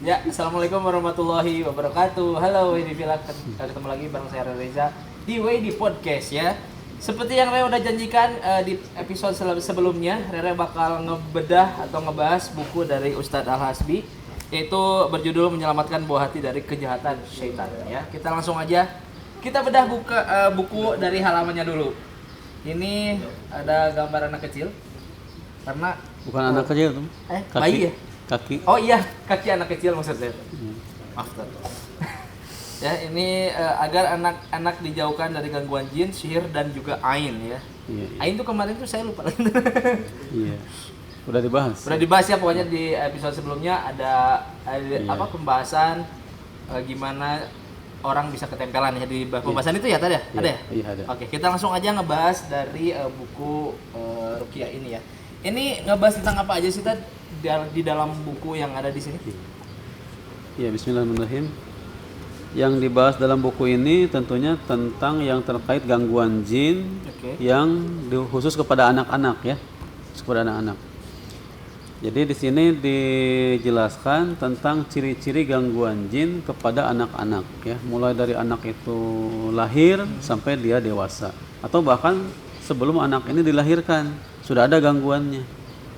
Ya, assalamualaikum warahmatullahi wabarakatuh. Halo, ini Vila, ketemu lagi bareng saya Reza di WD Podcast ya. Seperti yang Rere udah janjikan di episode sebelumnya, Rere bakal ngebedah atau ngebahas buku dari Ustadz Al-Hasbi, yaitu berjudul Menyelamatkan Buah Hati dari Kejahatan Syaitan. Ya, kita langsung aja kita bedah buku dari halamannya dulu. Ini ada gambar anak kecil, karena bukan anak kecil tuh. Bayi ya? Kaki. Oh iya, kaki anak kecil maksud saya. Maaf. Ya, ini agar anak-anak dijauhkan dari gangguan jin, sihir dan juga ain ya. Iya. Ain tuh kemarin tuh saya lupa. Iya. Udah dibahas. Udah dibahas ya pokoknya di episode sebelumnya ada Iya. Pembahasan gimana orang bisa ketempelan ya di pembahasan itu ya tadi ya? Iya. Ada ya? Iya, ada. Oke, kita langsung aja ngebahas dari buku Ruqyah ini ya. Ini ngebahas tentang apa aja sih Tad di dalam buku yang ada di sini? Iya, bismillahirrahmanirrahim. Yang dibahas dalam buku ini tentunya tentang yang terkait gangguan jin yang khusus kepada anak-anak ya. Kepada anak-anak. Jadi di sini dijelaskan tentang ciri-ciri gangguan jin kepada anak-anak ya, mulai dari anak itu lahir sampai dia dewasa atau bahkan sebelum anak ini dilahirkan sudah ada gangguannya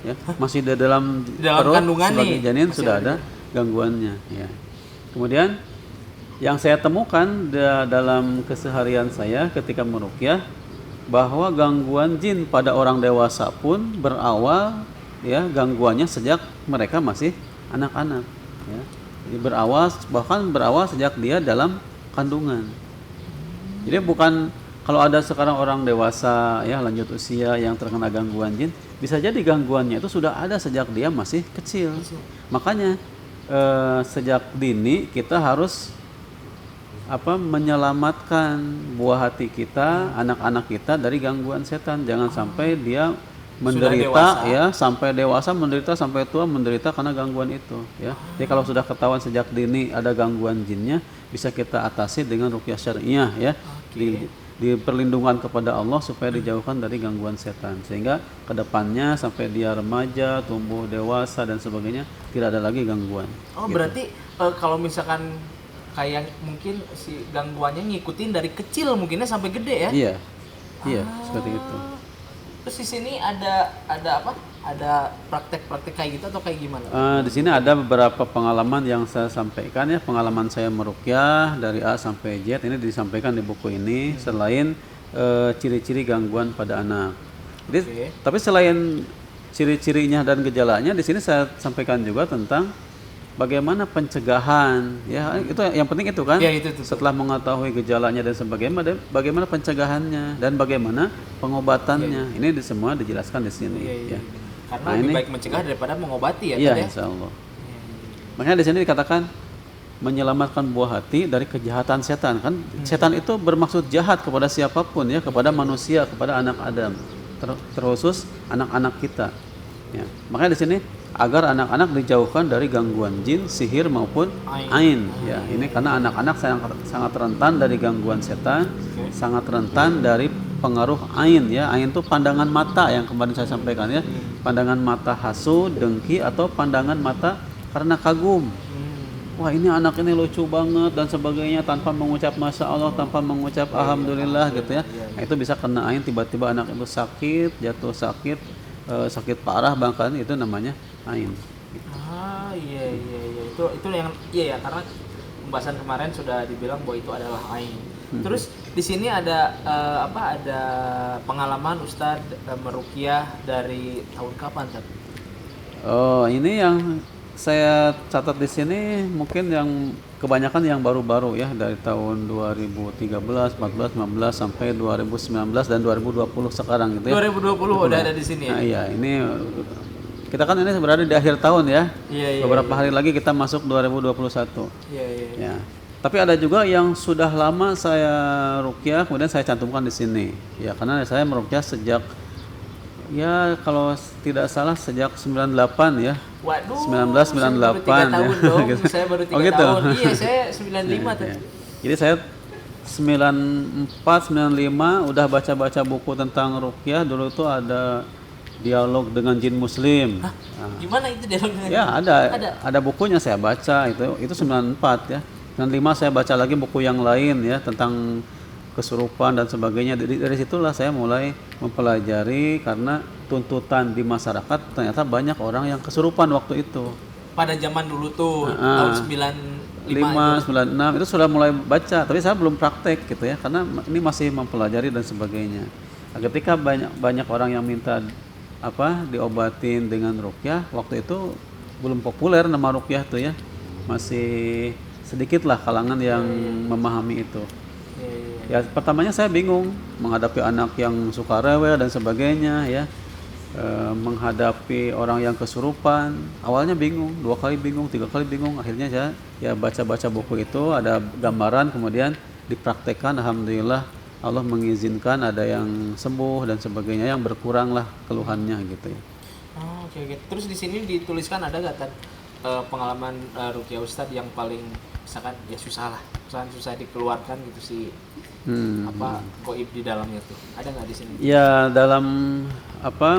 ya, masih di dalam perut kandungan sebagai nih, janin sudah ada gangguannya ya. Kemudian yang saya temukan dalam keseharian saya ketika meruqyah bahwa gangguan jin pada orang dewasa pun berawal ya, gangguannya sejak mereka masih anak-anak ya. Jadi berawal sejak dia dalam kandungan. Jadi bukan kalau ada sekarang orang dewasa ya lanjut usia yang terkena gangguan jin, bisa jadi gangguannya itu sudah ada sejak dia masih kecil. Makanya sejak dini kita harus menyelamatkan buah hati kita, anak-anak kita dari gangguan setan. Jangan sampai dia menderita ya, sampai dewasa menderita, sampai tua menderita karena gangguan itu ya. Jadi kalau sudah ketahuan sejak dini ada gangguan jinnya, bisa kita atasi dengan ruqyah syariah ya. Di perlindungan kepada Allah supaya dijauhkan dari gangguan setan, sehingga kedepannya sampai dia remaja, tumbuh dewasa dan sebagainya tidak ada lagi gangguan. Oh gitu. Berarti kalau misalkan kayak mungkin si gangguannya ngikutin dari kecil mungkinnya sampai gede ya? Iya, iya seperti itu. Terus di sini ada apa? Ada praktek-praktek kayak gitu atau kayak gimana? Di sini ada beberapa pengalaman yang saya sampaikan ya, pengalaman saya meruqyah dari A sampai Z ini disampaikan di buku ini selain ciri-ciri gangguan pada anak. Jadi, tapi selain ciri-cirinya dan gejalanya, di sini saya sampaikan juga tentang bagaimana pencegahan ya, itu yang penting itu kan ya, itu. Setelah mengetahui gejalanya dan sebagainya, bagaimana pencegahannya dan bagaimana pengobatannya. Ini semua dijelaskan di sini ya. Karena lebih baik mencegah daripada mengobati ya. Iya, insya Allah. Makanya di sini dikatakan menyelamatkan buah hati dari kejahatan setan kan. Setan itu bermaksud jahat kepada siapapun ya, kepada manusia, kepada anak Adam, terkhusus anak-anak kita ya. Makanya di sini agar anak-anak dijauhkan dari gangguan jin, sihir maupun ain ya. Ini karena anak-anak sangat rentan dari gangguan setan, sangat rentan dari pengaruh ain ya. Ain itu pandangan mata yang kemarin saya sampaikan ya. Pandangan mata hasud, dengki, atau pandangan mata karena kagum. Wah, ini anak ini lucu banget dan sebagainya, tanpa mengucap masya Allah, tanpa mengucap alhamdulillah gitu ya. Nah, itu bisa kena ain, tiba-tiba anak itu sakit, jatuh sakit, sakit parah bahkan, itu namanya ain. Iya. Itu yang iya ya, karena pembahasan kemarin sudah dibilang bahwa itu adalah ain. Terus di sini ada ada pengalaman Ustadz meruqyah dari tahun kapan, Tad? Oh, ini yang saya catat di sini mungkin yang kebanyakan yang baru-baru ya, dari tahun 2013, 14, 15 sampai 2019 dan 2020 sekarang gitu ya. 2020 udah ada di sini ya. Nah, iya, ini kita kan ini berada di akhir tahun ya. Iya. Beberapa hari lagi kita masuk 2021. Iya. Ya. Tapi ada juga yang sudah lama saya ruqyah kemudian saya cantumkan di sini. Ya, karena saya meruqyah sejak ya kalau tidak salah sejak 98 ya. Waduh, 1998 tahun ya. dong. Gitu. Saya baru 3 gitu. tahun. Iya, saya 95 tuh. Ya. Jadi saya 94, 95 udah baca-baca buku tentang ruqyah. Dulu tuh ada dialog dengan jin muslim. Hah? Nah, Gimana itu dialog dengan ya Ada. ada bukunya saya baca, itu 94 ya. 95 saya baca lagi buku yang lain ya tentang kesurupan dan sebagainya. Dari situlah saya mulai mempelajari, karena tuntutan di masyarakat ternyata banyak orang yang kesurupan waktu itu. pada zaman dulu tuh Heeh. tahun 95 5, 96 itu sudah mulai baca, tapi saya belum praktek gitu ya, karena ini masih mempelajari dan sebagainya. Nah, ketika banyak orang yang minta diobatin dengan ruqyah, waktu itu belum populer nama ruqyah tuh ya, masih sedikit lah kalangan yang memahami itu. Ya, Ya pertamanya saya bingung menghadapi anak yang suka rewel dan sebagainya ya. Menghadapi orang yang kesurupan, awalnya bingung, 2 kali bingung, 3 kali bingung, akhirnya saya ya baca-baca buku itu, ada gambaran, kemudian dipraktekkan, alhamdulillah Allah mengizinkan ada yang sembuh dan sebagainya, yang berkurang lah keluhannya gitu ya. Oh, oke oke. Terus di sini dituliskan ada nggak Tan, pengalaman ruqyah Ustadz yang paling misalkan ya susah lah, susah dikeluarkan gitu sih, goib di dalamnya tuh ada nggak di sini? Ya dalam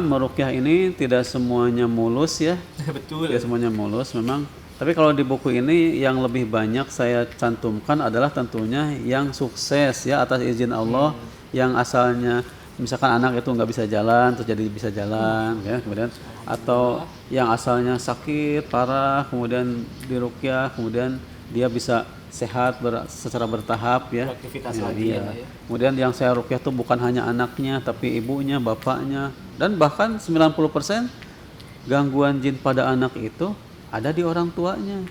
meruqyah ini tidak semuanya mulus ya. Betul. Tidak semuanya mulus memang. Tapi kalau di buku ini yang lebih banyak saya cantumkan adalah tentunya yang sukses ya atas izin Allah, yang asalnya misalkan anak itu nggak bisa jalan terus jadi bisa jalan ya, kemudian atau yang asalnya sakit parah kemudian diruqyah, kemudian dia bisa sehat secara bertahap ya. Beraktivitas Ya, lagi iya. ya. Kemudian yang saya ruqyah tuh bukan hanya anaknya tapi ibunya, bapaknya, dan bahkan 90% gangguan jin pada anak itu ada di orang tuanya,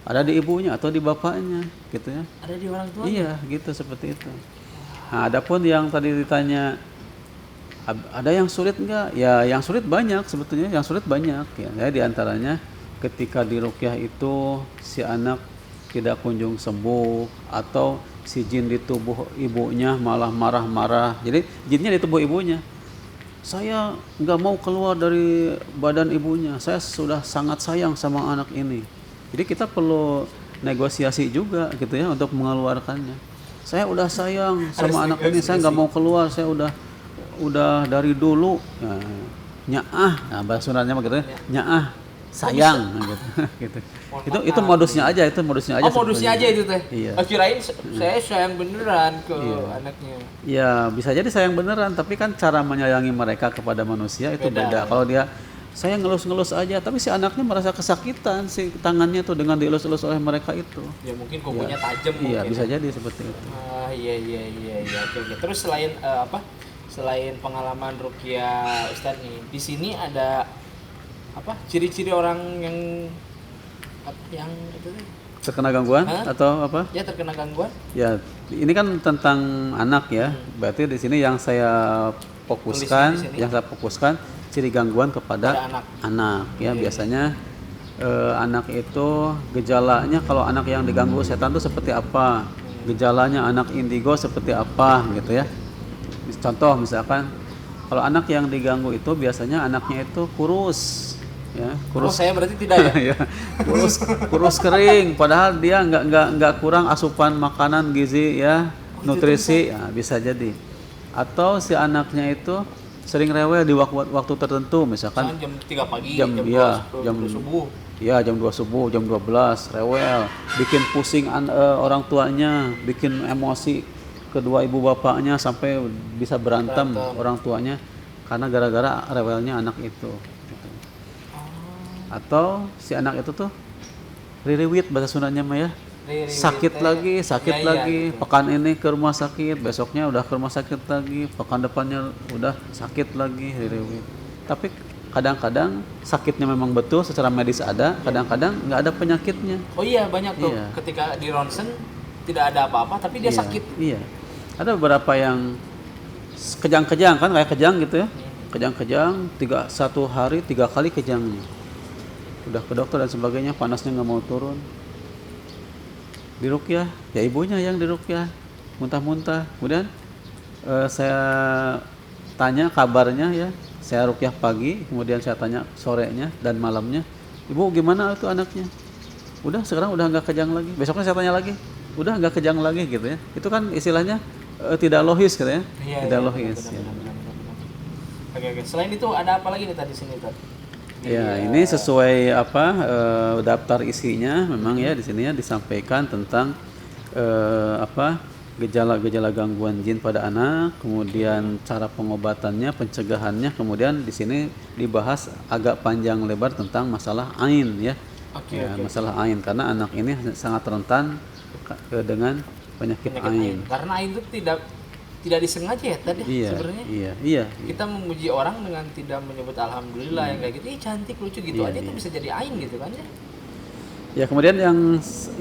ada di ibunya atau di bapaknya gitu ya. Ada di orang tua? Iya gitu, seperti itu. Nah, adapun yang tadi ditanya ada yang sulit enggak? Ya yang sulit banyak sebetulnya, yang sulit banyak ya. Di antaranya ketika di ruqyah itu si anak tidak kunjung sembuh, atau si jin di tubuh ibunya malah marah-marah. Jadi jinnya di tubuh ibunya, saya nggak mau keluar dari badan ibunya, saya sudah sangat sayang sama anak ini. Jadi kita perlu negosiasi juga gitu ya untuk mengeluarkannya. Saya udah sayang sama anak ini, saya nggak mau keluar, saya udah dari dulu nyaah, nah bahasa Sundanya gitu ya, nyaah sayang gitu. gitu. Itu modusnya aja, modusnya aja. Oh modusnya aja itu teh. Iya. Kirain saya sayang beneran ke anaknya. Ya bisa jadi sayang beneran, tapi kan cara menyayangi mereka kepada manusia itu beda. Kalau dia saya ngelus-ngelus aja, tapi si anaknya merasa kesakitan, si tangannya tuh dengan dielus-elus oleh mereka itu. Ya mungkin kukunya tajam mungkin. Iya bisa jadi seperti itu. Iya. Oke. Terus selain selain pengalaman ruqyah Ustadz nih, di sini ada ciri-ciri orang yang itu terkena gangguan atau apa? ya terkena gangguan? Ya ini kan tentang anak ya. Berarti di sini yang saya fokuskan, ciri gangguan kepada anak ya. Biasanya anak itu gejalanya, kalau anak yang diganggu setan itu seperti apa? Gejalanya anak indigo seperti apa gitu ya. Contoh misalkan kalau anak yang diganggu itu biasanya anaknya itu kurus ya, kurus. Saya berarti tidak ya? Ya, kurus kering, padahal dia nggak kurang asupan makanan gizi ya, nutrisi ya, bisa jadi. Atau si anaknya itu sering rewel di waktu tertentu, misalkan jam 3 pagi, jam 2 subuh. Ya, jam 2 subuh, jam 12 rewel, bikin pusing orang tuanya, bikin emosi kedua ibu bapaknya sampai bisa berantem orang tuanya karena gara-gara rewelnya anak itu. Atau si anak itu tuh ririwit bahasa Sundanya mah ya. Sakit lagi, gitu. Pekan ini ke rumah sakit, besoknya udah ke rumah sakit lagi, pekan depannya udah sakit lagi, ririwit. Tapi kadang-kadang sakitnya memang betul secara medis ada, kadang-kadang nggak ada penyakitnya. Oh iya, banyak tuh. Iya. Ketika di ronsen tidak ada apa-apa tapi dia sakit. Iya. Ada beberapa yang kejang-kejang kan, kayak kejang gitu ya. Kejang-kejang 1 hari 3 kali kejangnya. Udah ke dokter dan sebagainya, panasnya nggak mau turun. Diruqyah, ya ibunya yang diruqyah, muntah-muntah. Kemudian saya tanya kabarnya ya, saya ruqyah pagi, kemudian saya tanya sorenya dan malamnya, ibu gimana itu anaknya? Udah sekarang udah nggak kejang lagi. Besoknya saya tanya lagi, udah nggak kejang lagi gitu ya. Itu kan istilahnya tidak logis gitu ya, tidak logis. Benar. Oke. Selain itu ada apa lagi nih tadi sini Tad? Ya, ini sesuai daftar isinya memang ya di sini ya disampaikan tentang gejala-gejala gangguan jin pada anak, kemudian cara pengobatannya, pencegahannya, kemudian di sini dibahas agak panjang lebar tentang masalah ain ya. Masalah ain karena anak ini sangat rentan dengan penyakit ain. Karena ain itu tidak disengaja ya tadi sebenarnya. Iya. Kita memuji orang dengan tidak menyebut alhamdulillah yang kayak gitu, cantik lucu gitu aja itu bisa jadi ain gitu kan ya. Ya, kemudian yang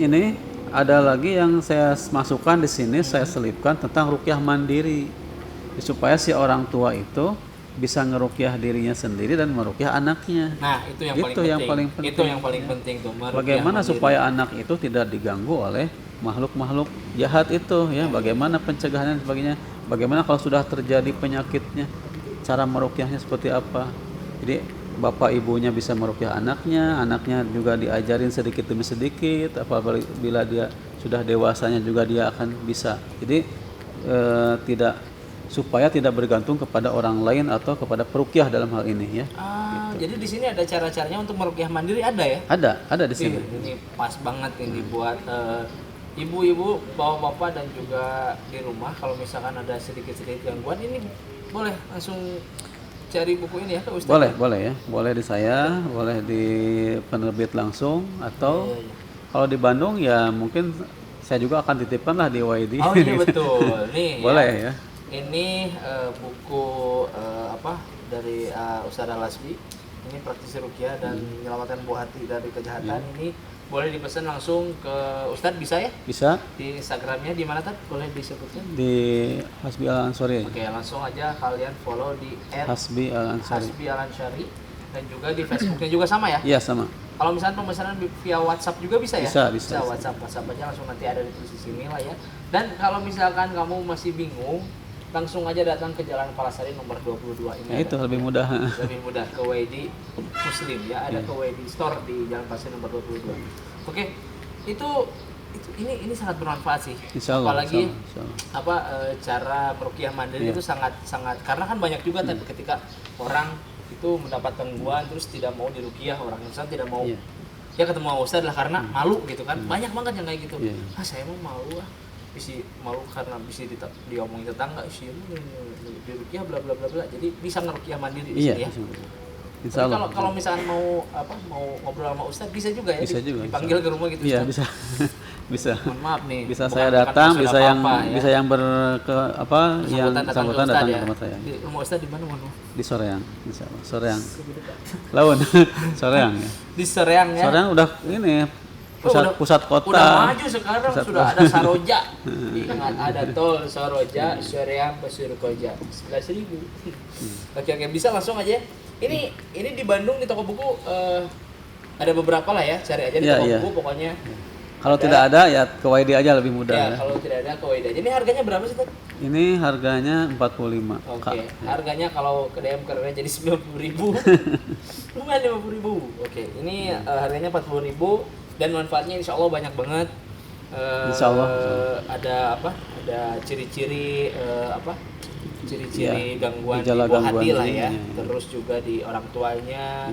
ini ada lagi yang saya masukkan di sini, saya selipkan tentang ruqyah mandiri. Supaya si orang tua itu bisa ngeruqyah dirinya sendiri dan meruqyah anaknya. Nah, itu yang paling penting. Itu yang paling penting tuh. Bagaimana supaya anak itu tidak diganggu oleh makhluk-makhluk jahat itu ya, bagaimana pencegahannya dan sebagainya. Bagaimana kalau sudah terjadi penyakitnya, cara meruqyahnya seperti apa. Jadi bapak ibunya bisa meruqyah anaknya juga diajarin sedikit demi sedikit, apabila dia sudah dewasanya juga dia akan bisa. Jadi supaya tidak bergantung kepada orang lain atau kepada peruqyah dalam hal ini ya. Gitu. Jadi di sini ada cara-caranya untuk meruqyah mandiri ada ya? Ada di sini. Ini pas banget yang dibuat ibu-ibu, bapak-bapak dan juga di rumah kalau misalkan ada sedikit-sedikit gangguan ini boleh langsung cari buku ini ya ke Ustaz? Boleh ya. Boleh di saya, boleh di penerbit langsung atau kalau di Bandung ya mungkin saya juga akan titipkan lah di YD. Oh iya betul. Nih boleh ya. Ini buku dari Ustaz Lasbi. Ini praktisi ruqyah dan menyelamatkan buah hati dari kejahatan. Ini boleh dipesan langsung ke Ustadz bisa ya? Bisa. Di Instagramnya di mana Tad? Boleh disebutkan? Di Hasbi Al Ansori. Oke, langsung aja kalian follow di Hasbi Al Ansori dan juga di Facebooknya juga sama ya? Iya sama. Kalau misalnya pemesanan via WhatsApp juga bisa ya? Bisa. WhatsApp aja langsung nanti ada di posisi sini lah ya. Dan kalau misalkan kamu masih bingung, langsung aja datang ke Jalan Palasari nomor 22 ini. Ya, itu lebih mudah. Lebih mudah ke WD Muslim ya, ada ke WD Store di Jalan Palasari nomor 22. Oke. Ini sangat bermanfaat sih. Insyaallah, apalagi cara meruqyah mandiri itu sangat karena kan banyak juga tadi ketika orang itu mendapat gangguan terus tidak mau diruqyah, orang Islam tidak mau ya ketemu Ustaz lah karena malu gitu kan. Banyak banget yang kayak gitu. Saya mau malu bisa malu karena bisa diomongin tetangga sih di ruqyah bla bla bla bla, jadi bisa ngeruqyah mandiri di sini ya. Insyaallah. Kalau misalnya mau ngobrol sama Ustaz bisa juga ya, dipanggil ke rumah gitu. Iya, bisa. Bisa. Mohon maaf nih. Bisa saya datang, bisa yang sambutan datang ke rumah saya. Di rumah Ustaz di mana mohon maaf? Di Soreang, insyaallah. Soreang. Lawan. Soreang ya. Di Soreang ya. Soreang udah ini pusat kota. Udah maju sekarang, sudah ada Saroja. Ingat ada tol Saroja, Soreang ke Surkoja. 11.000. Oke, bisa langsung aja. Ini di Bandung di toko buku ada beberapa lah ya, cari aja di toko buku pokoknya. Kalau tidak ada ya ke YD aja lebih mudah ya. Kalau tidak ada ke YD aja. Ini harganya berapa sih, Tad? Ini harganya 45. Oke. Harganya kalau ke DM karena jadi 90.000. Lumayan 50.000. Oke. Ini harganya 40.000 dan manfaatnya insya Allah banyak banget. Insya Allah. Ada ciri-ciri ciri-ciri gangguan di buah hati lah ya. Terus juga di orang tuanya.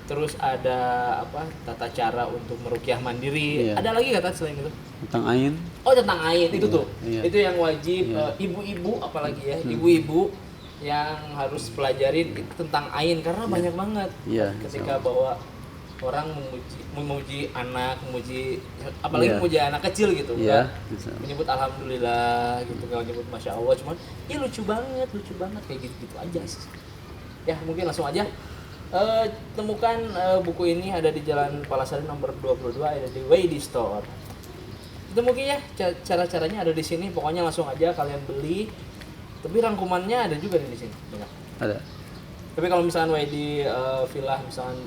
Terus ada tata cara untuk meruqyah mandiri. Ada lagi nggak selain itu? Tentang ain. Oh, tentang ain itu tuh. Itu yang wajib ibu-ibu apalagi ya. Ibu-ibu yang harus pelajarin tentang ain karena banyak banget. Ketika bahwa orang memuji anak, apalagi memuji anak kecil gitu kan. Menyebut alhamdulillah gitu, kalau menyebut masya Allah, cuman ya lucu banget kayak gitu aja sih. Ya, mungkin langsung aja temukan buku ini ada di Jalan Palasari nomor 22, ada di WD Store. Itu mungkin ya cara-caranya ada di sini. Pokoknya langsung aja kalian beli. Tapi rangkumannya ada juga di sini. Benar. Ada. Tapi kalau misalkan WD Villa misalkan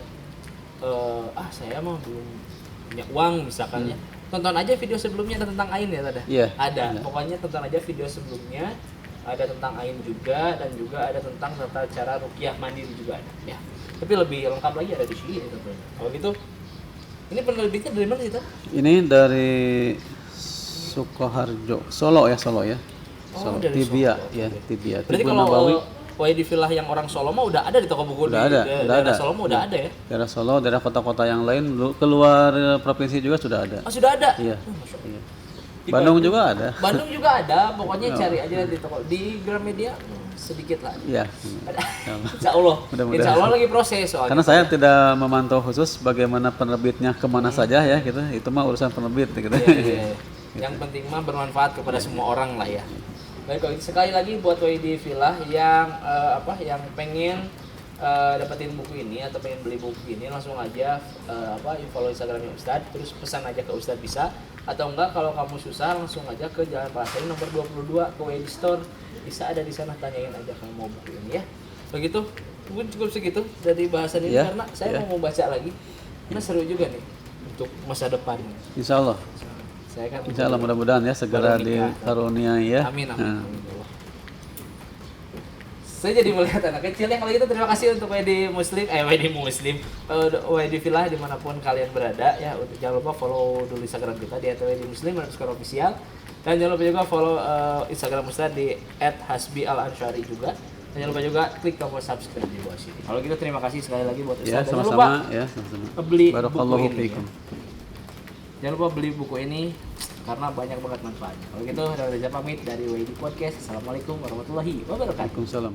saya mah belum punya uang misalkan ya. Tonton aja video sebelumnya ada tentang ain ya ada. Ada. Pokoknya tonton aja video sebelumnya. Ada tentang ain juga dan juga ada tentang tata cara ruqyah mandiri juga ada ya. Tapi lebih lengkap lagi ada di sini tentunya. Kalau gitu, ini penerbitnya dari mana sih, Tad? Ini dari Sukoharjo, Solo ya. Oh, dari Tibia Solo. ya, Tibia. Berarti kalau YD Villa yang orang Solo mah udah ada di toko buku Udah di ada, udah daerah ada. Solo mah udah ada ya. Daerah Solo, daerah kota-kota yang lain, keluar provinsi juga sudah ada. Oh, sudah ada. Iya. Masya Allah. Iya. Di Bandung juga ada. Bandung juga ada, pokoknya Oh. cari aja di toko di Gramedia sedikit lah. Iya. Ada. Insyaallah. Insya Allah. Mudah-mudahan. Insya Allah lagi proses soalnya. Karena saya tidak memantau khusus bagaimana penerbitnya kemana saja ya gitu. Itu mah urusan penerbit gitu. Iya, iya, iya. Yang penting mah bermanfaat kepada semua orang lah ya. Baik, kalau gitu sekali lagi buat YD Villa yang yang pengen dapetin buku ini atau pengen beli buku ini langsung aja follow Instagramnya Ustadz, terus pesan aja ke Ustadz bisa, atau enggak kalau kamu susah langsung aja ke Jalan Palasari nomor 22 ke YD Store, bisa ada di sana, tanyain aja kalau mau buku ini ya. Begitu, mungkin cukup segitu dari bahasan ini Ya, karena saya ya. mau baca lagi karena seru juga nih untuk masa depan. Insya Allah. Saya kan Insya Allah mudah-mudahan ya segera baru nikah. dikaruniai ya. Amin, Nah. amin. Saya jadi melihat anak kecil ya. Kalau gitu terima kasih untuk YD Villa dimanapun kalian berada ya. Jangan lupa follow dulu Instagram kita di @ydmuslim_official, dan jangan lupa juga follow Instagram Ustadz di @hasbi_al_ansyari juga. Dan jangan lupa juga klik tombol subscribe di bawah sini. Kalau gitu terima kasih sekali lagi buat Ya, Ustadz. Jangan lupa sama-sama ya, sama-sama. beli Barakallahu buku ini. fiikum. Jangan lupa beli buku ini karena banyak banget manfaatnya. Kalau gitu, Reza pamit dari YD Podcast. Assalamualaikum warahmatullahi wabarakatuh. Waalaikumsalam.